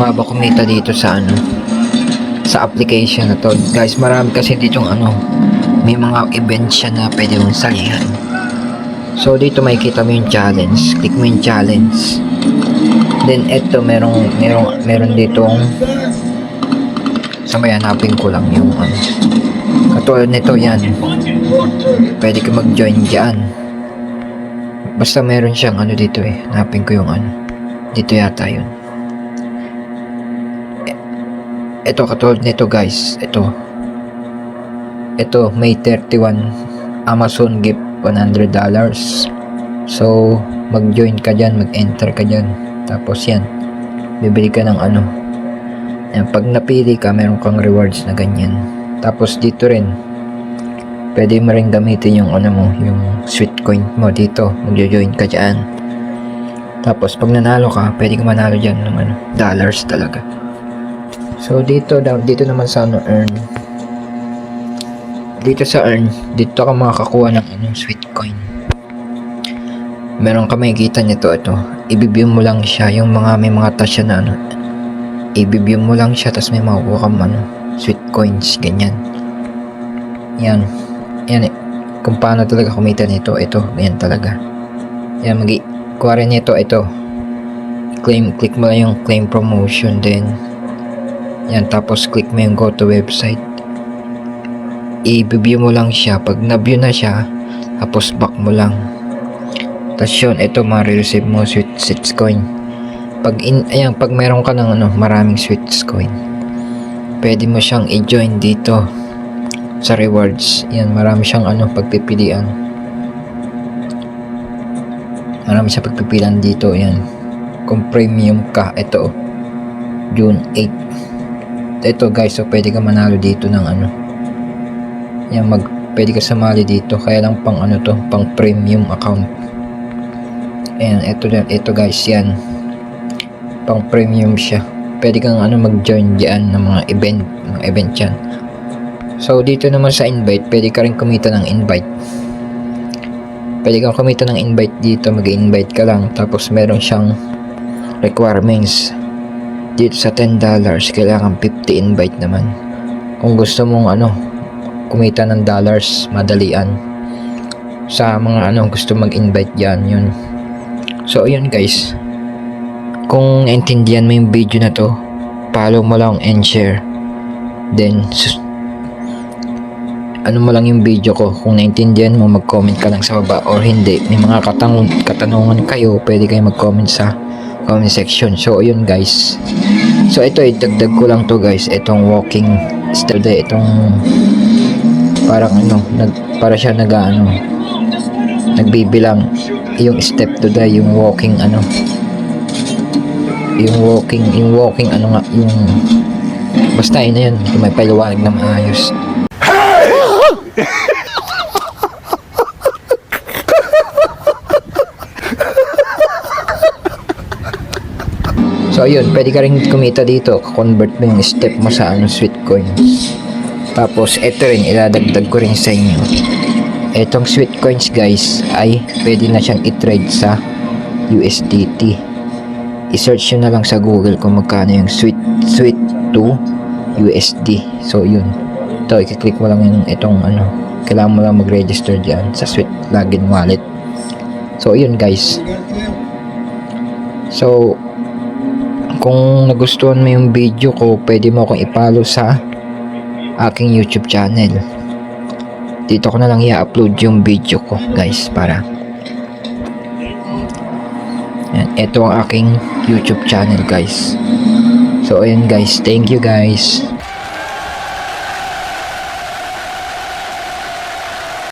nga ba kumita dito sa sa application na to guys? Marami kasi ditong may mga events siya na pwede mong salihan. So dito makikita mo yung challenge, click mo yung challenge, then eto meron ditong sabay, hanapin ko lang yung katulad nito, yan pwede ka mag-join dyan, basta meron siyang dito hanapin ko yung dito yata yun. Ito katulad nito guys, ito May 31 Amazon gift $100. So mag-join ka dyan, mag-enter ka dyan, tapos yan bibili ka ng yan, pag napili ka meron kang rewards na ganyan. Tapos dito rin pwede mo rin gamitin yung yung sweet coin mo dito, mag-join ka dyan. Tapos pag nanalo ka, pwede ka manalo dyan ng dollars talaga. So dito naman sa earn, dito sa earn, dito ka makakakuha ng sweet coin. Meron ka makikita nito, i-view mo lang siya, yung may mga tasya na i-view mo lang siya, tapos may makukuha kang sweet coins, ganyan. Yan kung paano talaga kumita nito. Yan talaga yan, kuha rin nito, click mo lang yung claim promotion, then yan, tapos click mo yung go to website, i-view mo lang siya. Pag na-view na siya, tapos back mo lang, tapos yun, ma-receive mo sweet coin. Pag meron ka ng maraming sweet coin, pwede mo siyang i-join dito sa rewards. Yan, marami siyang pagpipilian, dito. Yan, kung premium ka, June 8 guys. So pwede ka manalo dito ng yan, pwede ka sumali dito, kaya lang pang pang premium account. Ayan, ito guys, yan pang premium siya. Pwede kang mag-join diyan ng mga event yan. So dito naman sa invite, pwede ka rin kumita ng invite. Dito, mag-invite ka lang, tapos meron siyang requirements. Dito sa $10, kailangan 50 invite naman. Kung gusto mong kumita ng dollars madalian, sa mga gusto mag-invite diyan, yun. So ayun guys, kung naintindihan mo yung video na to, follow mo lang and share, then mo lang yung video ko. Kung naintindihan mo, mag-comment ka lang sa baba, or hindi, may mga katanungan kayo, pwede kayo mag-comment sa comment section. So ayun guys, so ito dagdag ko lang to guys, itong walking style, itong parang para siya nagbibilang yung step today, yung walking basta yun, may paliwanag na maayos. So ayun, pwede ka rin kumita dito, convert mo yung step mo sa sweet coins. Tapos ito rin, iladagdag ko rin sa inyo, etong sweet coins guys ay pwede na siyang i-trade sa USDT. I-search nyo na lang sa Google kung magkano yung sweet to USD. So yun, i-click mo lang yung kailangan mo lang mag-register dyan sa Sweet Login Wallet. So yun guys, so kung nagustuhan mo yung video ko, pwede mo akong i-follow sa aking YouTube channel. Dito ko na lang i-upload yung video ko guys, para yan, ito ang aking YouTube channel guys. So ayun guys, thank you guys.